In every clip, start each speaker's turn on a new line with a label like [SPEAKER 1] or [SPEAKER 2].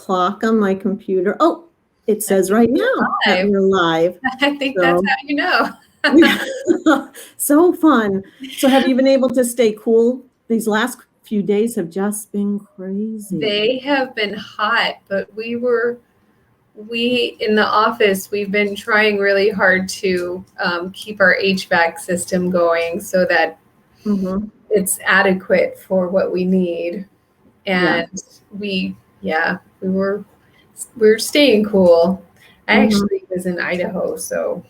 [SPEAKER 1] clock on my computer. Oh, it says right now that we're live.
[SPEAKER 2] I think that's how you know.
[SPEAKER 1] So fun. So have you been able to stay cool? These last few days have just been crazy.
[SPEAKER 2] They have been hot, but we in the office, we've been trying really hard to keep our HVAC system going so that it's adequate for what we need. And we're staying cool. I actually was in Idaho, so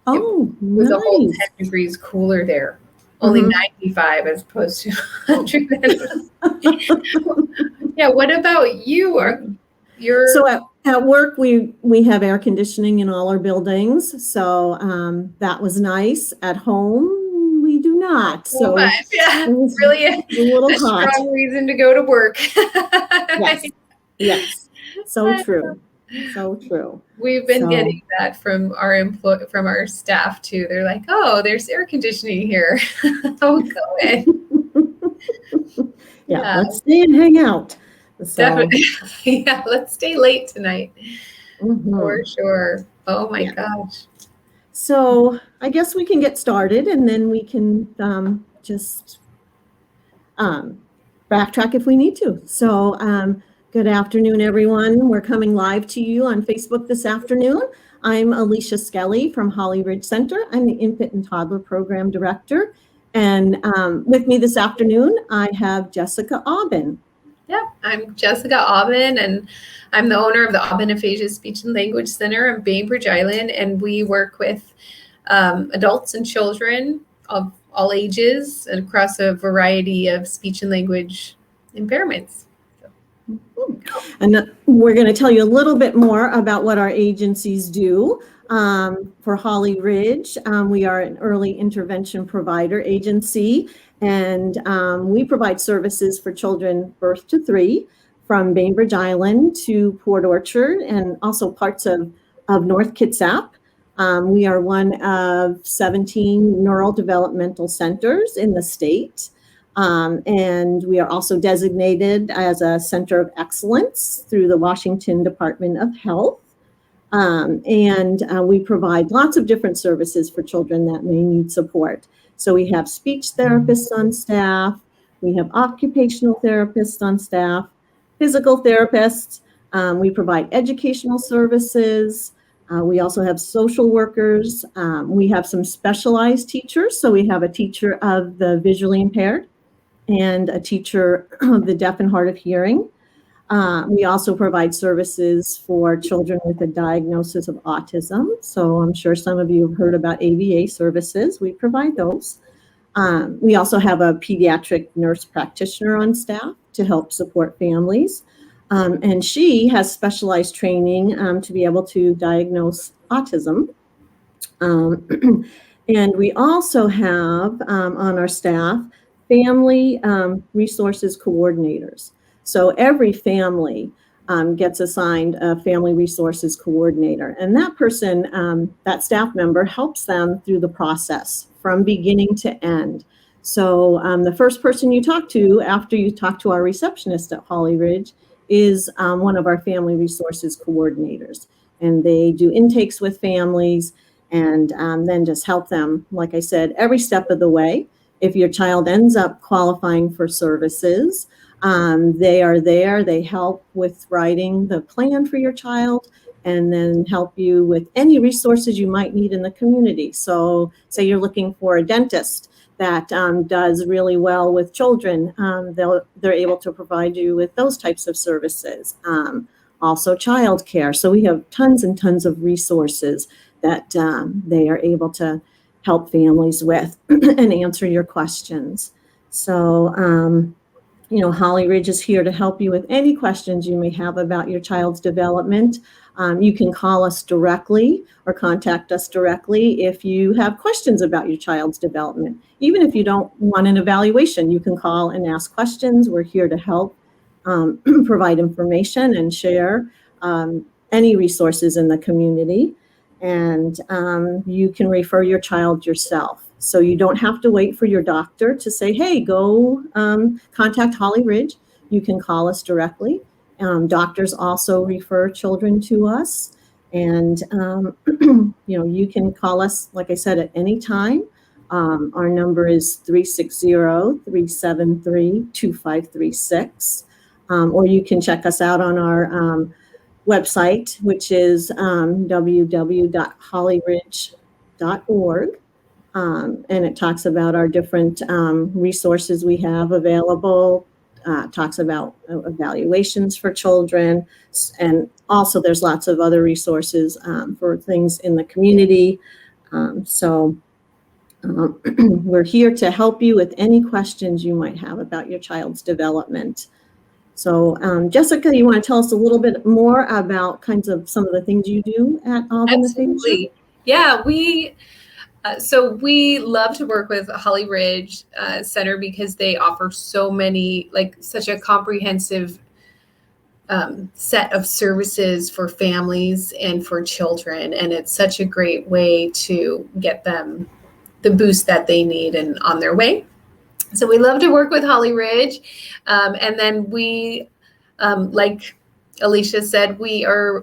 [SPEAKER 2] it was a whole 10 degrees cooler there. Only 95 as opposed to 100. Yeah, what about you?
[SPEAKER 1] So at work, we have air conditioning in all our buildings. So that was nice. At home, we do not. So
[SPEAKER 2] yeah, really a little hot. Strong reason to go to work.
[SPEAKER 1] Yes. So true. So true.
[SPEAKER 2] We've been getting that from our staff too. They're like, "Oh, there's air conditioning here. Oh, go in."
[SPEAKER 1] Yeah, let's stay and hang out. So.
[SPEAKER 2] Definitely. Yeah, let's stay late tonight. For sure. Oh my gosh.
[SPEAKER 1] So I guess we can get started, and then we can just backtrack if we need to. So good afternoon, everyone. We're coming live to you on Facebook this afternoon. I'm Alicia Skelly from Holly Ridge Center. I'm the Infant and Toddler Program Director. And with me this afternoon, I have Jessica Aubin.
[SPEAKER 2] Yeah, I'm Jessica Aubin, and I'm the owner of the Aubin Aphasia Speech and Language Center in Bainbridge Island, and we work with adults and children of all ages and across a variety of speech and language impairments.
[SPEAKER 1] And we're going to tell you a little bit more about what our agencies do. For Holly Ridge, we are an early intervention provider agency, and we provide services for children birth to 3 from Bainbridge Island to Port Orchard and also parts of North Kitsap. We are one of 17 neural developmental centers in the state. And we are also designated as a center of excellence through the Washington Department of Health. And we provide lots of different services for children that may need support. So we have speech therapists on staff, we have occupational therapists on staff, physical therapists, we provide educational services, we also have social workers, we have some specialized teachers. So we have a teacher of the visually impaired and a teacher of the deaf and hard of hearing. We also provide services for children with a diagnosis of autism. So I'm sure some of you have heard about ABA services. We provide those. We also have a pediatric nurse practitioner on staff to help support families. And she has specialized training to be able to diagnose autism. And we also have on our staff family resources coordinators. So every family gets assigned a family resources coordinator, and that person, that staff member, helps them through the process from beginning to end. So the first person you talk to after you talk to our receptionist at Holly Ridge is one of our family resources coordinators, and they do intakes with families and then just help them, like I said, every step of the way. If your child ends up qualifying for services, they are there. They help with writing the plan for your child and then help you with any resources you might need in the community. So say you're looking for a dentist that does really well with children, they're able to provide you with those types of services. Also childcare. So we have tons and tons of resources that they are able to help families with and answer your questions. So, Holly Ridge is here to help you with any questions you may have about your child's development. You can call us directly or contact us directly if you have questions about your child's development. Even if you don't want an evaluation, you can call and ask questions. We're here to help provide information and share any resources in the community. And you can refer your child yourself. So you don't have to wait for your doctor to say, hey, go contact Holly Ridge. You can call us directly Doctors also refer children to us. And, you can call us, like I said, at any time. Our number is 360-373-2536. Or you can check us out on our website, which is www.hollyridge.org. And it talks about our different resources we have available, talks about evaluations for children, and also there's lots of other resources for things in the community. We're here to help you with any questions you might have about your child's development. So, Jessica, you want to tell us a little bit more about kinds of some of the things you do at Auburn?
[SPEAKER 2] Absolutely. Yeah, so we love to work with Holly Ridge Center because they offer so many, such a comprehensive set of services for families and for children. And it's such a great way to get them the boost that they need and on their way. So we love to work with Holly Ridge. And then we, like Alicia said, we are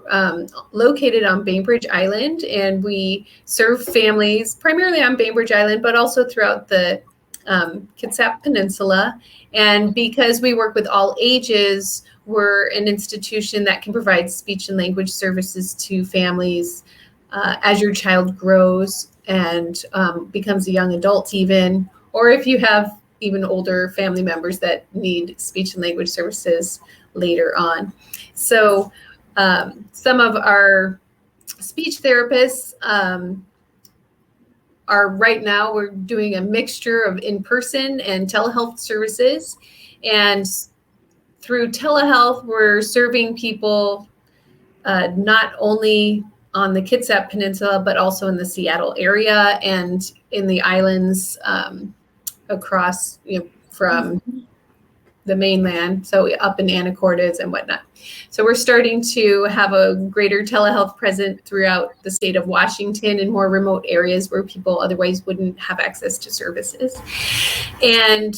[SPEAKER 2] located on Bainbridge Island, and we serve families primarily on Bainbridge Island, but also throughout the Kitsap Peninsula. And because we work with all ages, we're an institution that can provide speech and language services to families as your child grows and becomes a young adult even, or if you have even older family members that need speech and language services later on. So some of our speech therapists are right now, we're doing a mixture of in-person and telehealth services. And through telehealth, we're serving people not only on the Kitsap Peninsula, but also in the Seattle area and in the islands across, from the mainland, so up in Anacortes and whatnot. So we're starting to have a greater telehealth present throughout the state of Washington in more remote areas where people otherwise wouldn't have access to services. And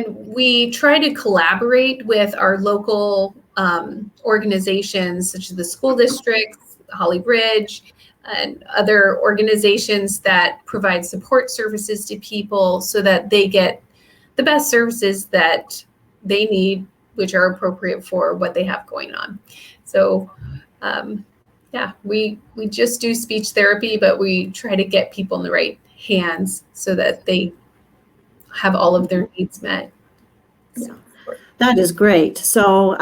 [SPEAKER 2] we try to collaborate with our local organizations, such as the school districts, Holly Ridge, and other organizations that provide support services to people so that they get the best services that they need, which are appropriate for what they have going on. So we just do speech therapy, but we try to get people in the right hands so that they have all of their needs met.
[SPEAKER 1] Yeah. That is great. So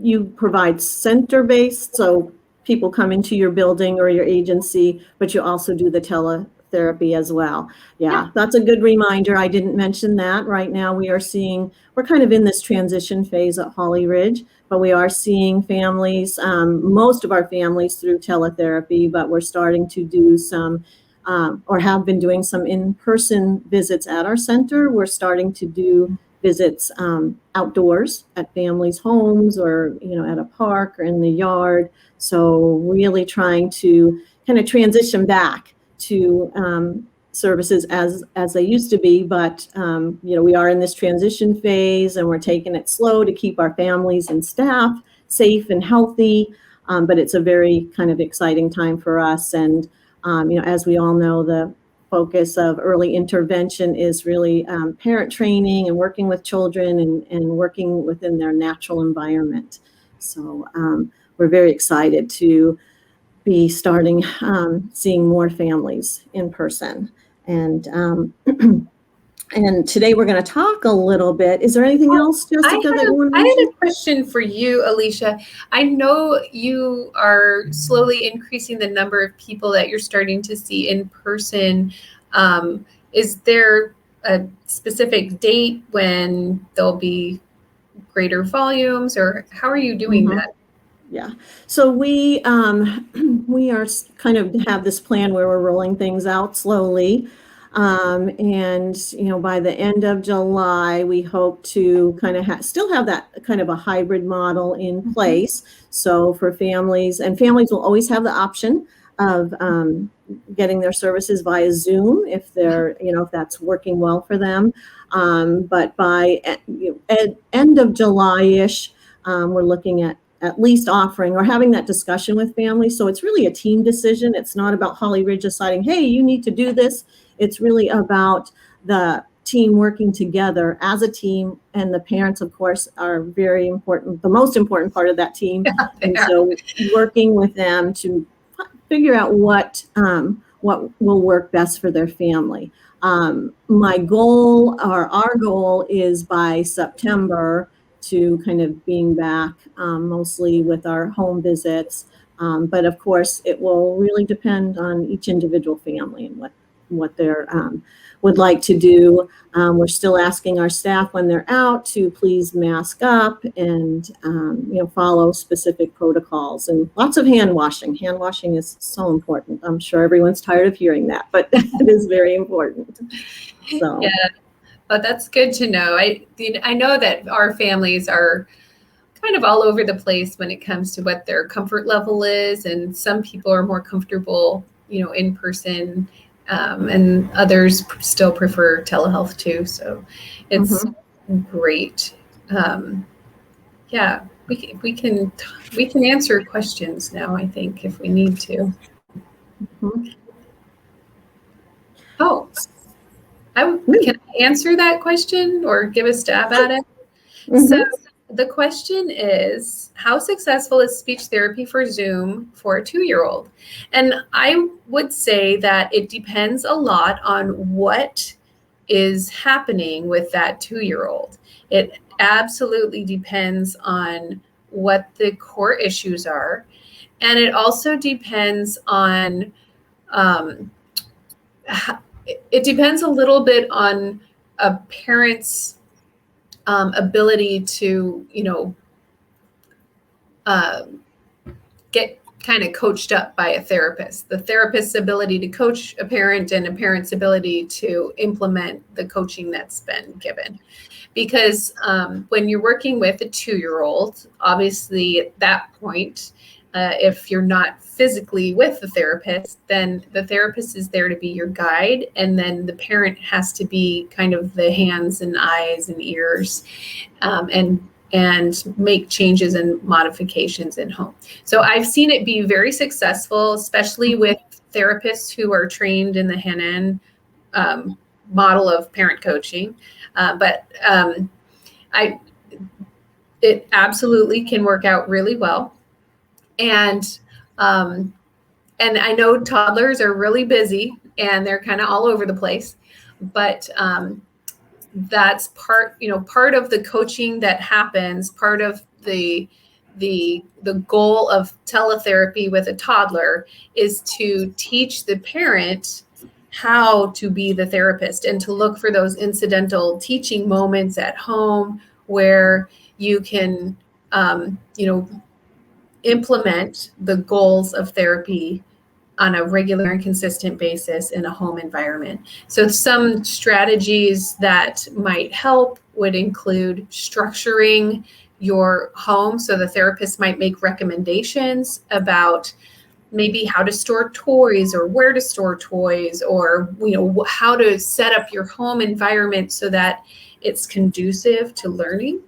[SPEAKER 1] you provide center-based, so people come into your building or your agency, but you also do the teletherapy as well. Yeah, that's a good reminder. I didn't mention that. Right now we're kind of in this transition phase at Holly Ridge, but we are seeing families, most of our families through teletherapy, but we're starting to do some or have been doing some in-person visits at our center. We're starting to do visits outdoors at families' homes or, at a park or in the yard. So really trying to kind of transition back to services as they used to be. But, we are in this transition phase and we're taking it slow to keep our families and staff safe and healthy. But it's a very kind of exciting time for us. And, as we all know, the focus of early intervention is really parent training and working with children and working within their natural environment. So we're very excited to be starting seeing more families in person. And and today we're going to talk a little bit. Is there anything else, Jessica, that you want to mention?
[SPEAKER 2] I had a question for you, Alicia. I know you are slowly increasing the number of people that you're starting to see in person. Is there a specific date when there'll be greater volumes, or how are you doing that?
[SPEAKER 1] Yeah. So we are kind of have this plan where we're rolling things out slowly. And, by the end of July, we hope to kind of still have that kind of a hybrid model in place. So for families, and families will always have the option of, getting their services via Zoom if they're, if that's working well for them. But by end of July-ish, we're looking at least offering or having that discussion with families. So it's really a team decision. It's not about Holly Ridge deciding, hey, you need to do this. It's really about the team working together as a team, and the parents, of course, are very important, the most important part of that team. And so working with them to figure out what will work best for their family. My goal, or our goal, is by September to kind of being back, mostly with our home visits. But of course, it will really depend on each individual family and what they would like to do. We're still asking our staff when they're out to please mask up and follow specific protocols, and lots of hand washing. Hand washing is so important. I'm sure everyone's tired of hearing that, but it is very important. So.
[SPEAKER 2] Yeah, but that's good to know. I know that our families are kind of all over the place when it comes to what their comfort level is, and some people are more comfortable, in person. And others still prefer telehealth too. So it's great. Yeah, we can answer questions now, I think, if we need to. Oh, can I answer that question or give a stab at it? So the question is, how successful is speech therapy for Zoom for a 2-year-old? And I would say that it depends a lot on what is happening with that 2-year-old. It absolutely depends on what the core issues are. And it also depends on, it depends a little bit on a parent's ability to, get kind of coached up by a therapist, the therapist's ability to coach a parent, and a parent's ability to implement the coaching that's been given. Because when you're working with a 2-year-old, obviously at that point, if you're not physically with the therapist, then the therapist is there to be your guide. And then the parent has to be kind of the hands and eyes and ears, and make changes and modifications in home. So I've seen it be very successful, especially with therapists who are trained in the Hanan model of parent coaching. But it absolutely can work out really well. And I know toddlers are really busy and they're kind of all over the place, but that's part of the coaching that happens. Part of the goal of teletherapy with a toddler is to teach the parent how to be the therapist, and to look for those incidental teaching moments at home where you can, implement the goals of therapy on a regular and consistent basis in a home environment. So some strategies that might help would include structuring your home. So the therapist might make recommendations about maybe how to store toys, or where to store toys, or how to set up your home environment so that it's conducive to learning.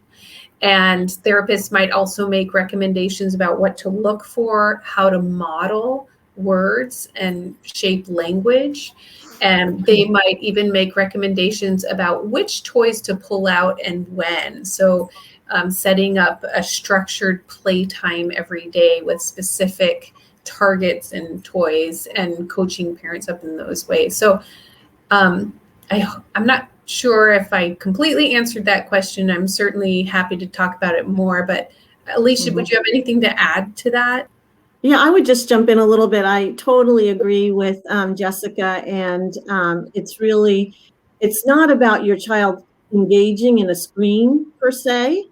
[SPEAKER 2] And therapists might also make recommendations about what to look for, how to model words and shape language. And they might even make recommendations about which toys to pull out and when. So setting up a structured playtime every day with specific targets and toys, and coaching parents up in those ways. So I'm not sure if I completely answered that question. I'm certainly happy to talk about it more, but Alicia, would you have anything to add to that?
[SPEAKER 1] Yeah, I would just jump in a little bit. I totally agree with Jessica, and it's not about your child engaging in a screen per se.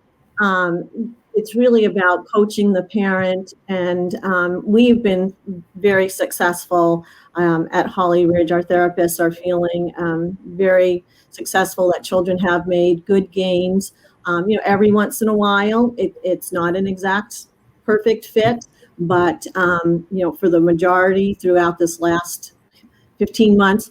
[SPEAKER 1] It's really about coaching the parent, and we've been very successful at Holly Ridge. Our therapists are feeling very successful that children have made good gains. Every once in a while, it's not an exact perfect fit, but for the majority throughout this last 15 months,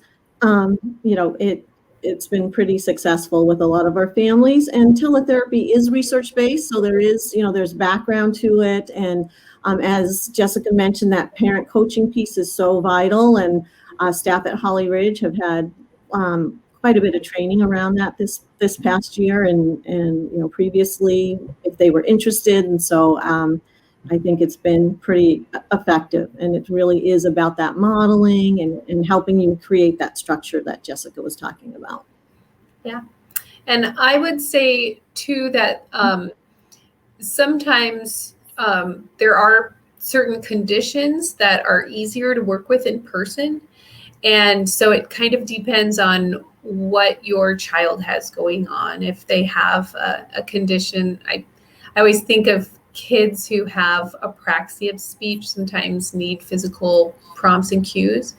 [SPEAKER 1] it's been pretty successful with a lot of our families. And teletherapy is research-based, so there's background to it. And as Jessica mentioned, that parent coaching piece is so vital. And staff at Holly Ridge have had quite a bit of training around that this past year, and previously if they were interested. And so I think it's been pretty effective, and it really is about that modeling and helping you create that structure that Jessica was talking about.
[SPEAKER 2] Yeah. And I would say too that sometimes there are certain conditions that are easier to work with in person. And so it kind of depends on what your child has going on. If they have a condition, I always think of kids who have apraxia of speech sometimes need physical prompts and cues.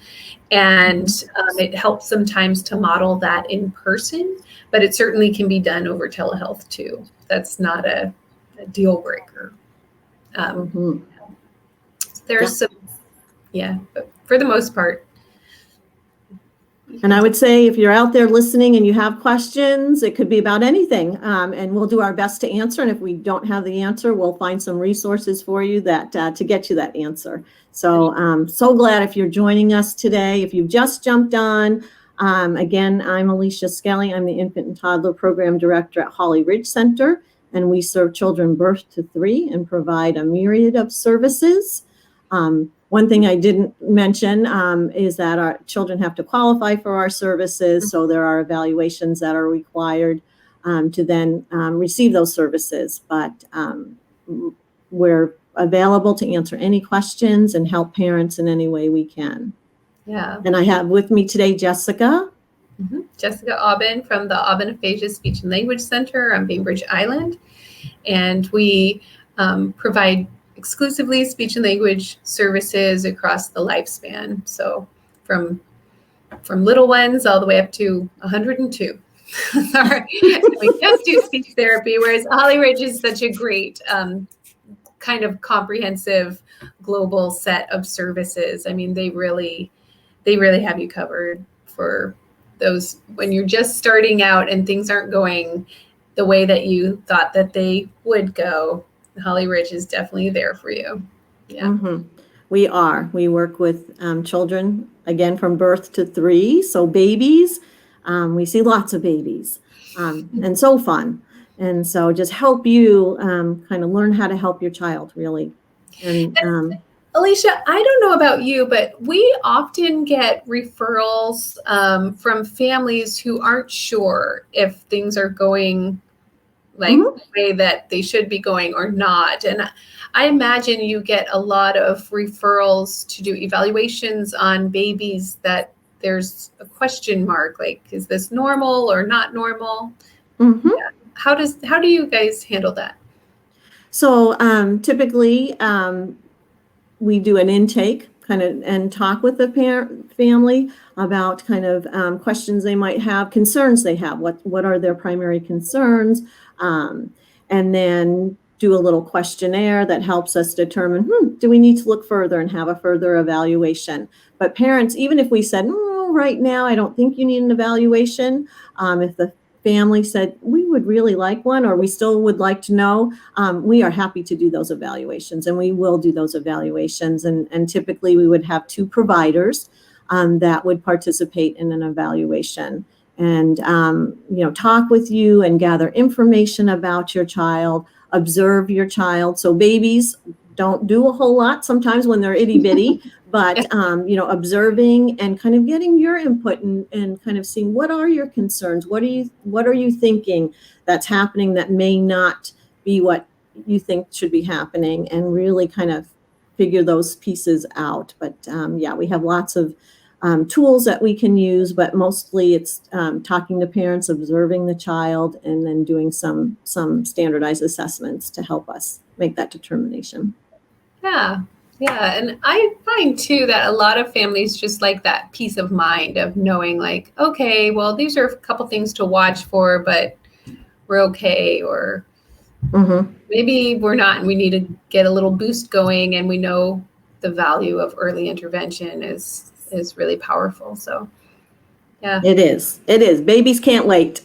[SPEAKER 2] And it helps sometimes to model that in person, but it certainly can be done over telehealth too. That's not a deal breaker. There's some, but for the most part.
[SPEAKER 1] And I would say if you're out there listening and you have questions, it could be about anything, and we'll do our best to answer. And if we don't have the answer, we'll find some resources for you that to get you that answer. So so glad if you're joining us today. If you've just jumped on, again, I'm Alicia Skelly. I'm the Infant and Toddler Program Director at Holly Ridge Center, and we serve children birth to 3 and provide a myriad of services. One thing I didn't mention is that our children have to qualify for our services. So there are evaluations that are required to then receive those services. But we're available to answer any questions and help parents in any way we can.
[SPEAKER 2] Yeah.
[SPEAKER 1] And I have with me today Jessica.
[SPEAKER 2] Jessica Aubin from the Aubin Aphasia Speech and Language Center on Bainbridge Island. And we provide exclusively speech and language services across the lifespan. So from little ones all the way up to 102. Sorry, we just do speech therapy, whereas Holly Ridge is such a great kind of comprehensive global set of services. I mean, they really have you covered for those when you're just starting out and things aren't going the way that you thought that they would go. Holly Ridge is definitely there for you. Yeah.
[SPEAKER 1] We are. We work with children, again, from birth to 3. So babies, we see lots of babies, and so fun. And so just help you kind of learn how to help your child, really. And
[SPEAKER 2] Alicia, I don't know about you, but we often get referrals from families who aren't sure if things are going like the way that they should be going or not. And I imagine you get a lot of referrals to do evaluations on babies that there's a question mark, like, is this normal or not normal? Yeah. How do you guys handle that?
[SPEAKER 1] So typically we do an intake kind of and talk with the family about kind of questions they might have, concerns they have, what are their primary concerns, and then do a little questionnaire that helps us determine, do we need to look further and have a further evaluation? But parents, even if we said, right now, I don't think you need an evaluation, if the family said, we would really like one, or we still would like to know, we are happy to do those evaluations, and we will do those evaluations. And typically we would have 2 providers that would participate in an evaluation and, talk with you and gather information about your child, observe your child. So babies don't do a whole lot sometimes when they're itty bitty, but, observing and kind of getting your input and kind of seeing what are your concerns? What are you thinking that's happening that may not be what you think should be happening, and really kind of figure those pieces out. But we have lots of tools that we can use, but mostly it's talking to parents, observing the child, and then doing some standardized assessments to help us make that determination.
[SPEAKER 2] Yeah. And I find too that a lot of families just like that peace of mind of knowing, like, okay, well, these are a couple things to watch for, but we're okay. Or maybe we're not, and we need to get a little boost going, and we know the value of early intervention is is really powerful. So yeah.
[SPEAKER 1] It is. It is. Babies can't wait.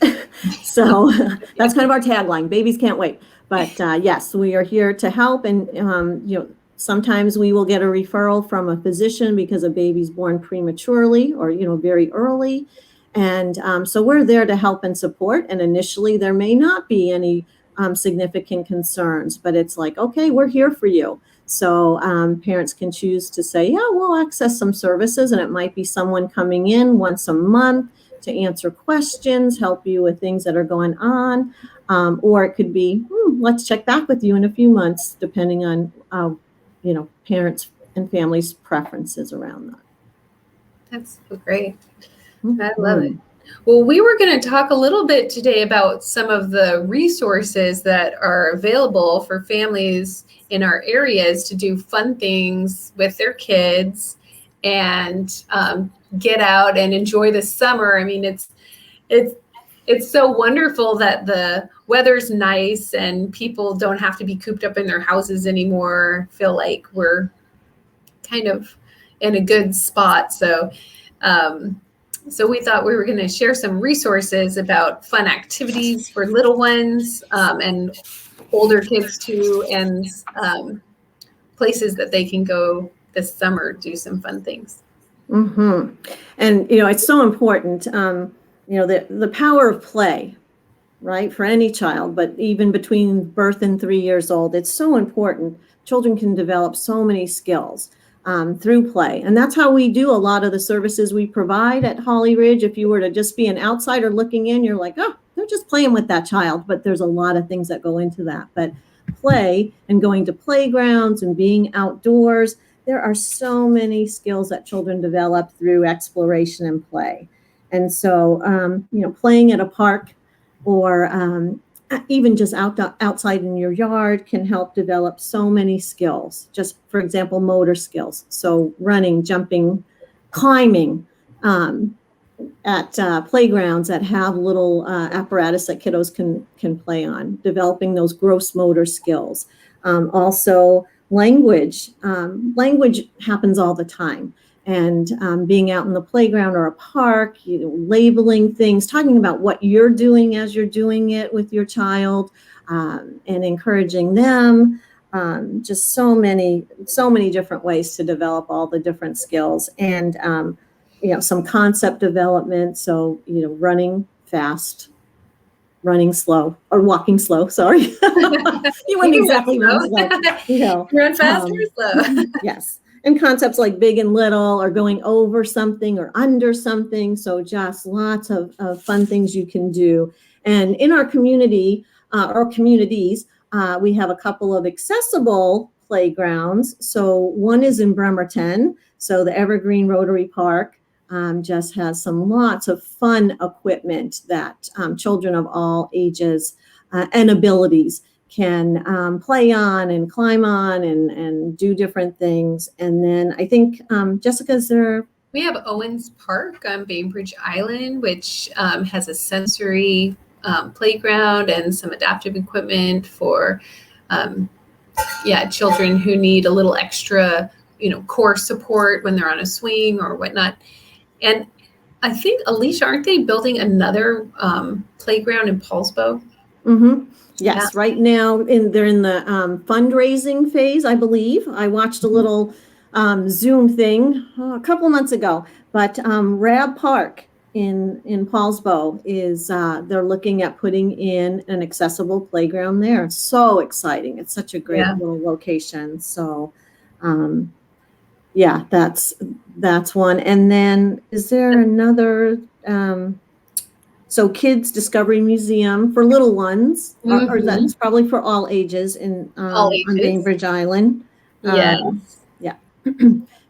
[SPEAKER 1] So that's kind of our tagline. Babies can't wait. But yes, we are here to help. And, sometimes we will get a referral from a physician because a baby's born prematurely or, very early. And so we're there to help and support. And initially, there may not be any significant concerns, but it's like, okay, we're here for you. So parents can choose to say, yeah, we'll access some services, and it might be someone coming in once a month to answer questions, help you with things that are going on, or it could be, let's check back with you in a few months, depending on, parents and families' preferences around that.
[SPEAKER 2] That's so great. I love it. Well, we were going to talk a little bit today about some of the resources that are available for families in our areas to do fun things with their kids and get out and enjoy the summer. I mean, it's so wonderful that the weather's nice and people don't have to be cooped up in their houses anymore. Feel like we're kind of in a good spot. So we thought we were going to share some resources about fun activities for little ones and older kids too, and places that they can go this summer, do some fun things.
[SPEAKER 1] Mm-hmm. And, it's so important, the power of play, right, for any child, but even between birth and 3 years old, it's so important. Children can develop so many skills through play. And that's how we do a lot of the services we provide at Holly Ridge. If you were to just be an outsider looking in, you're like, oh, they're just playing with that child. But there's a lot of things that go into that. But play and going to playgrounds and being outdoors, there are so many skills that children develop through exploration and play. And so, playing at a park or even just outside in your yard can help develop so many skills. Just, for example, motor skills. So running, jumping, climbing at playgrounds that have little apparatus that kiddos can play on, developing those gross motor skills. Also, language. Language happens all the time. And being out in the playground or a park, labeling things, talking about what you're doing as you're doing it with your child, and encouraging them. Just so many different ways to develop all the different skills, and some concept development. So running fast, running slow, or walking slow. Sorry, you wouldn't exactly run slow.
[SPEAKER 2] Run fast or slow.
[SPEAKER 1] Yes. And concepts like big and little, or going over something or under something. So just lots of fun things you can do. And in our community or communities, we have a couple of accessible playgrounds. So one is in Bremerton. So the Evergreen Rotary Park just has lots of fun equipment that children of all ages and abilities can play on and climb on and do different things. And then I think, Jessica's there.
[SPEAKER 2] We have Owens Park on Bainbridge Island, which has a sensory playground and some adaptive equipment for children who need a little extra, core support when they're on a swing or whatnot. And I think, Alicia, aren't they building another playground in Paulsbo?
[SPEAKER 1] Mm-hmm. Yes, yeah. Right now they're in the fundraising phase, I believe. I watched a little Zoom thing a couple months ago, but Rab Park in Paulsbo is they're looking at putting in an accessible playground there. It's so exciting. It's such a great little location. So that's one. And then is there another so Kids Discovery Museum for little ones, or that's probably for all ages on Bainbridge Island.
[SPEAKER 2] Yes.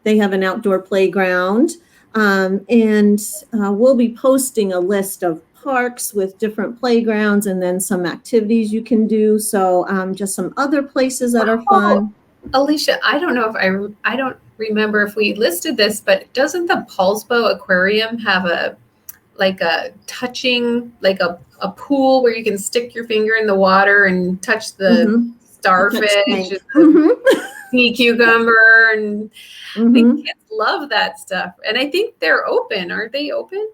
[SPEAKER 1] They have an outdoor playground, and we'll be posting a list of parks with different playgrounds and then some activities you can do. So just some other places that are fun.
[SPEAKER 2] Alicia, I don't know if I don't remember if we listed this, but doesn't the Paulsbo Aquarium have a touching, like a pool where you can stick your finger in the water and touch the starfish? sea cucumber, and I think
[SPEAKER 1] Mm-hmm.
[SPEAKER 2] kids love that stuff. And I think they're open. Aren't they open?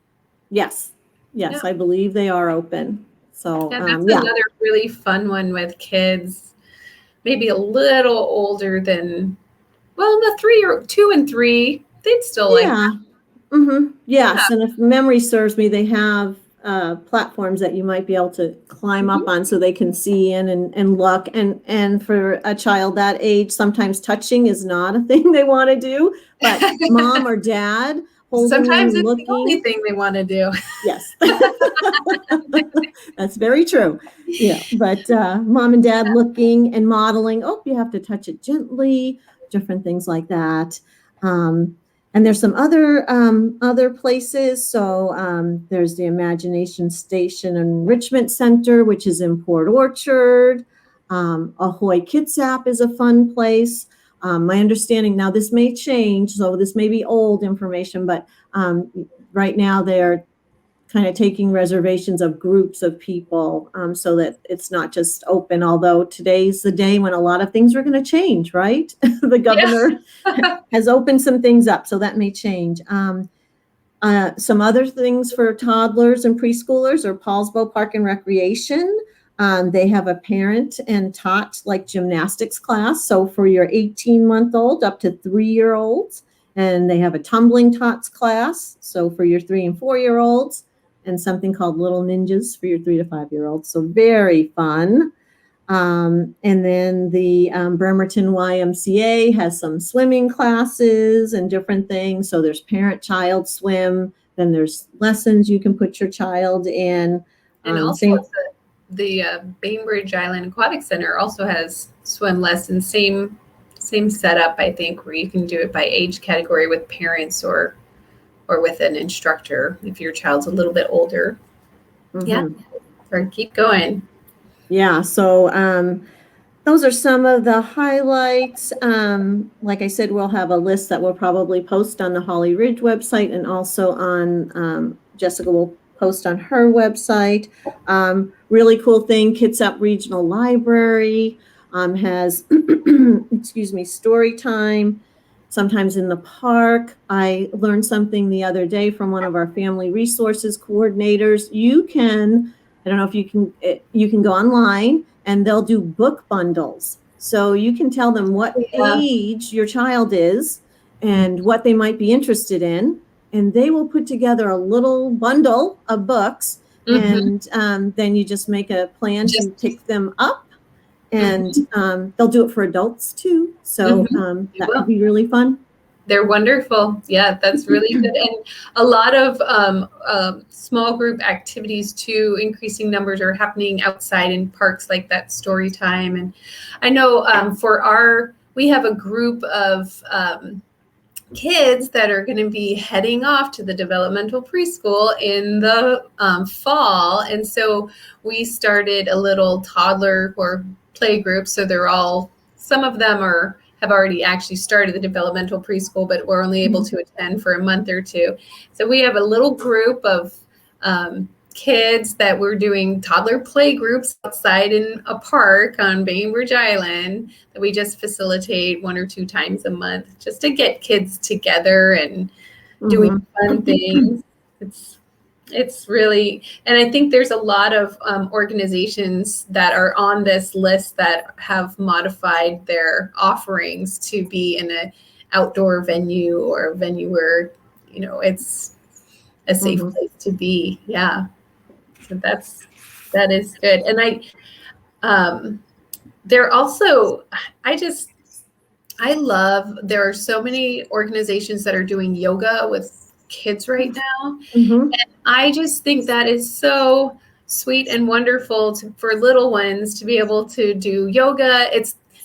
[SPEAKER 1] Yes.
[SPEAKER 2] Yeah.
[SPEAKER 1] Yes, I believe they are open. So,
[SPEAKER 2] Yeah, that's
[SPEAKER 1] yeah.
[SPEAKER 2] another really fun one with kids, maybe a little older than, well, the 2 and 3, they'd still like
[SPEAKER 1] Yeah. Mm-hmm.
[SPEAKER 2] that.
[SPEAKER 1] Yes. And if memory serves me, they have platforms that you might be able to climb
[SPEAKER 2] Mhm.
[SPEAKER 1] up on so they can see in and look. And for a child that age, sometimes touching is not a thing they want to do, but mom or dad holding them
[SPEAKER 2] Sometimes
[SPEAKER 1] and
[SPEAKER 2] it's the only
[SPEAKER 1] looking.
[SPEAKER 2] thing they want to do.
[SPEAKER 1] Yes. That's very true. Yeah. But mom and dad looking and modeling, oh, you have to touch it gently, different things like that. Um, and there's some other places. So there's the Imagination Station Enrichment Center, which is in Port Orchard. Ahoy Kitsap is a fun place. My understanding now, this may change, so this may be old information, but right now they're kind of taking reservations of groups of people so that it's not just open, although today's the day when a lot of things are going to change, right? The governor
[SPEAKER 2] Yeah.
[SPEAKER 1] has opened some things up, so that may change. Some other things for toddlers and preschoolers are Paulsbo Park and Recreation. They have a parent and tot like gymnastics class. So for your 18-month-old up to 3-year-olds, and they have a tumbling tots class. So for your 3 and 4-year-olds, and something called Little Ninjas for your 3 to 5-year-olds. So very fun. And then the Bremerton YMCA has some swimming classes and different things. So there's parent-child swim. Then there's lessons you can put your child in.
[SPEAKER 2] And also
[SPEAKER 1] Same.
[SPEAKER 2] the Bainbridge Island Aquatic Center also has swim lessons. Same setup, I think, where you can do it by age category with parents or with an instructor if your child's a little bit older.
[SPEAKER 1] Mm-hmm.
[SPEAKER 2] Yeah, or keep going.
[SPEAKER 1] Yeah. So those are some of the highlights. Like I said, we'll have a list that we'll probably post on the Holly Ridge website, and also on Jessica will post on her website. Really cool thing, Kitsap Regional Library has, excuse me, story time. Sometimes in the park. I learned something the other day from one of our family resources coordinators. I don't know if you can go online and they'll do book bundles. So you can tell them what age your child is and what they might be interested in. And they will put together a little bundle of books.
[SPEAKER 2] Mm-hmm.
[SPEAKER 1] And then you just make a plan to pick them up. And they'll do it for adults too. So that could be really fun.
[SPEAKER 2] They're wonderful. Yeah, that's really good. And a lot of small group activities too, increasing numbers are happening outside in parks like that story time. And I know we have a group of kids that are going to be heading off to the developmental preschool in the fall. And so we started a little toddler or play group. So some of them have already actually started the developmental preschool, but we're only able to attend for a month or two. So we have a little group of kids that we're doing toddler play groups outside in a park on Bainbridge Island that we just facilitate 1 or 2 times a month just to get kids together and doing fun things. It's really, and I think there's a lot of organizations that are on this list that have modified their offerings to be in an outdoor venue or a venue where, it's a safe place to be. Yeah. So that is good. And there also, there are so many organizations that are doing yoga with kids right now. And I just think that is so sweet and wonderful for little ones to be able to do yoga.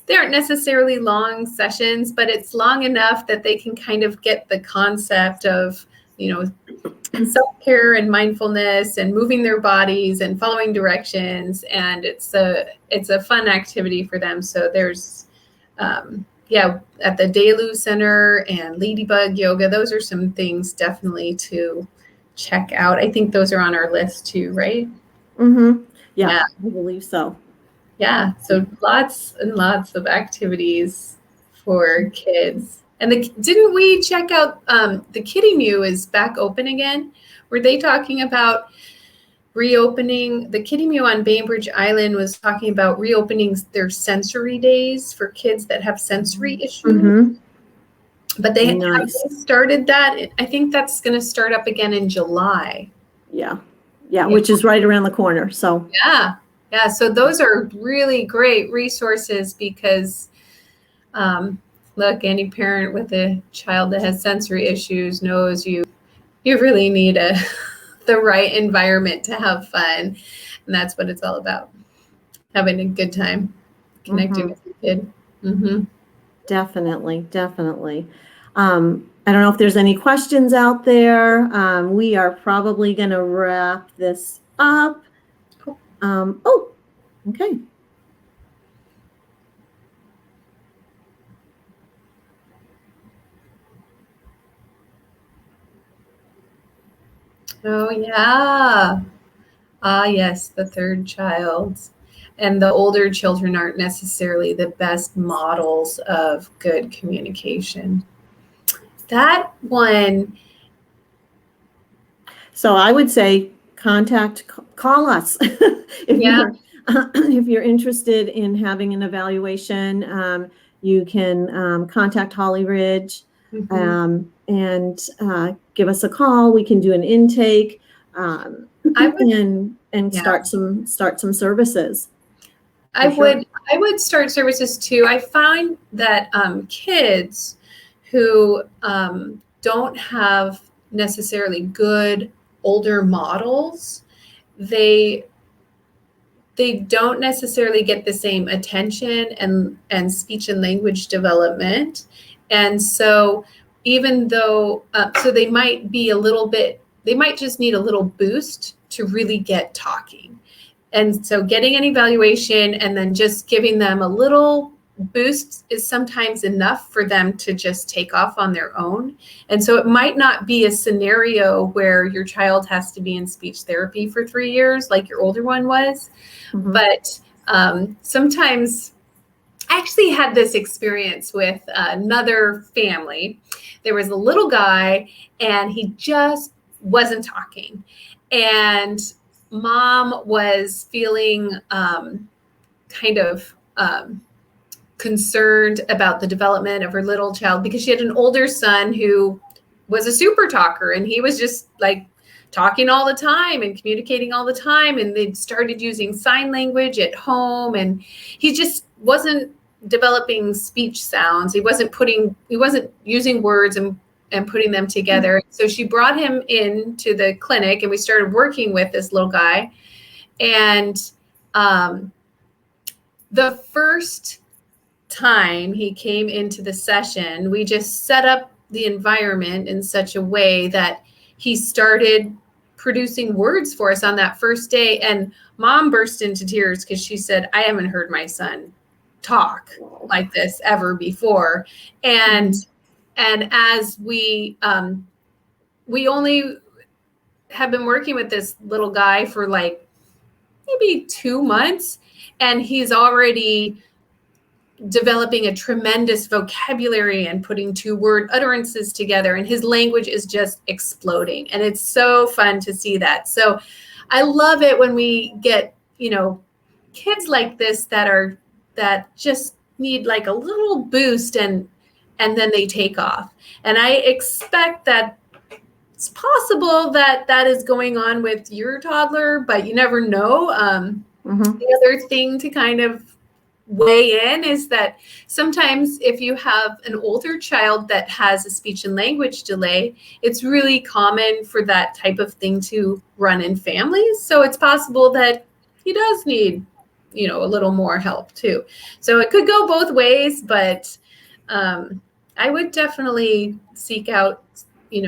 [SPEAKER 2] They aren't necessarily long sessions, but it's long enough that they can kind of get the concept of, self-care and mindfulness and moving their bodies and following directions. And it's a fun activity for them. So there's, at the Delu Center and Ladybug Yoga, those are some things definitely to check out. I think those are on our list too, right?
[SPEAKER 1] Yeah, I believe so.
[SPEAKER 2] Yeah. So lots and lots of activities for kids. And didn't we check out the Kitty Mew is back open again? Were they talking about reopening? The Kitty Mew on Bainbridge Island was talking about reopening their sensory days for kids that have sensory issues.
[SPEAKER 1] Mm-hmm.
[SPEAKER 2] But they haven't started that. I think that's going to start up again in July.
[SPEAKER 1] Yeah, which is right around the corner. So
[SPEAKER 2] yeah. So those are really great resources because, look, any parent with a child that has sensory issues knows you really need the right environment to have fun, and that's what it's all about. Having a good time, connecting with your kid. Mm-hmm.
[SPEAKER 1] Definitely. I don't know if there's any questions out there. We are probably going to wrap this up. Okay.
[SPEAKER 2] Oh, yeah. Yes, the third child. And the older children aren't necessarily the best models of good communication. That one.
[SPEAKER 1] So I would say call us if you're interested in having an evaluation. You can contact Holly Ridge and give us a call. We can do an intake and start some services.
[SPEAKER 2] I would start services too. I find that kids who don't have necessarily good older models, they don't necessarily get the same attention and speech and language development. And so even though, so they might just need a little boost to really get talking. And so getting an evaluation and then just giving them a little boost is sometimes enough for them to just take off on their own. And so it might not be a scenario where your child has to be in speech therapy for 3 years like your older one was. Mm-hmm. But sometimes I actually had this experience with another family. There was a little guy and he just wasn't talking. And mom was feeling kind of concerned about the development of her little child because she had an older son who was a super talker, and he was just like talking all the time and communicating all the time. And they'd started using sign language at home, and he just wasn't developing speech sounds. He wasn't using words and putting them together. So she brought him into the clinic, and we started working with this little guy. And the first time he came into the session, we just set up the environment in such a way that he started producing words for us on that first day. And mom burst into tears because she said, I haven't heard my son talk like this ever before. And as we only have been working with this little guy for like maybe 2 months, and he's already developing a tremendous vocabulary and putting 2-word utterances together, and his language is just exploding. And it's so fun to see that. So I love it when we get, kids like this that just need like a little boost and then they take off. And I expect that it's possible that is going on with your toddler, but you never know. The other thing to kind of weigh in is that sometimes if you have an older child that has a speech and language delay, it's really common for that type of thing to run in families. So it's possible that he does need, a little more help too. So it could go both ways, but I would definitely seek out,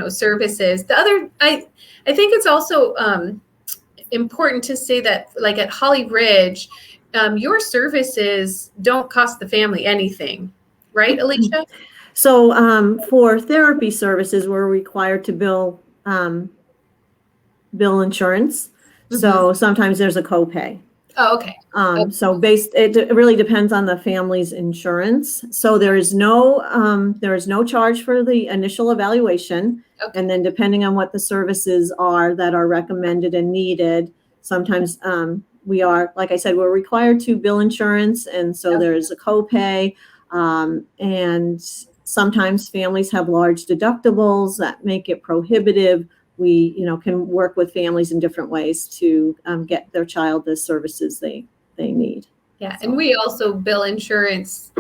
[SPEAKER 2] services. I think it's also important to say that, like at Holly Ridge, your services don't cost the family anything, right, Alicia?
[SPEAKER 1] So for therapy services, we're required to bill insurance. So sometimes there's a copay.
[SPEAKER 2] Oh, okay.
[SPEAKER 1] So it really depends on the family's insurance. So there is no charge for the initial evaluation.
[SPEAKER 2] Okay.
[SPEAKER 1] And then depending on what the services are that are recommended and needed, sometimes we are, like I said, we're required to bill insurance. And so there's a copay. And sometimes families have large deductibles that make it prohibitive. We, can work with families in different ways to get their child the services they need.
[SPEAKER 2] Yeah, and we also bill insurance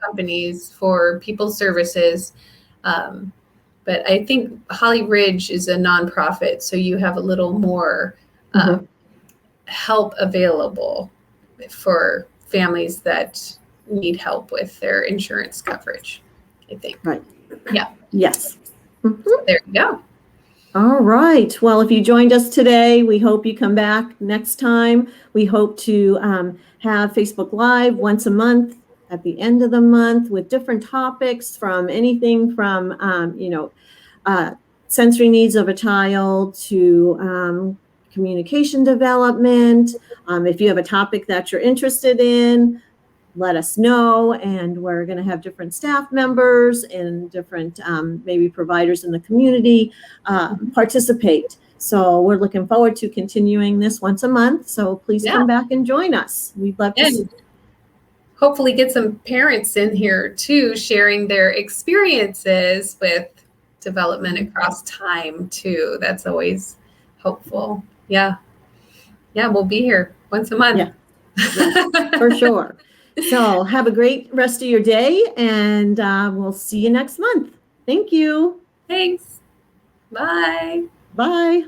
[SPEAKER 2] companies for people's services. But I think Holly Ridge is a nonprofit, so you have a little more help available for families that need help with their insurance coverage, I think.
[SPEAKER 1] Right.
[SPEAKER 2] Yeah.
[SPEAKER 1] Yes.
[SPEAKER 2] There you go.
[SPEAKER 1] All right. Well, if you joined us today, we hope you come back next time. We hope to have Facebook Live once a month at the end of the month with different topics, from anything from, sensory needs of a child to communication development. If you have a topic that you're interested in, let us know, and we're going to have different staff members and different maybe providers in the community participate. So we're looking forward to continuing this once a month. So please come back and join us. We'd love to see.
[SPEAKER 2] Hopefully get some parents in here too, sharing their experiences with development across time too. That's always hopeful. Yeah, we'll be here once a month.
[SPEAKER 1] Yeah, for sure. So have a great rest of your day, and we'll see you next month. Thank you.
[SPEAKER 2] Thanks. Bye.
[SPEAKER 1] Bye.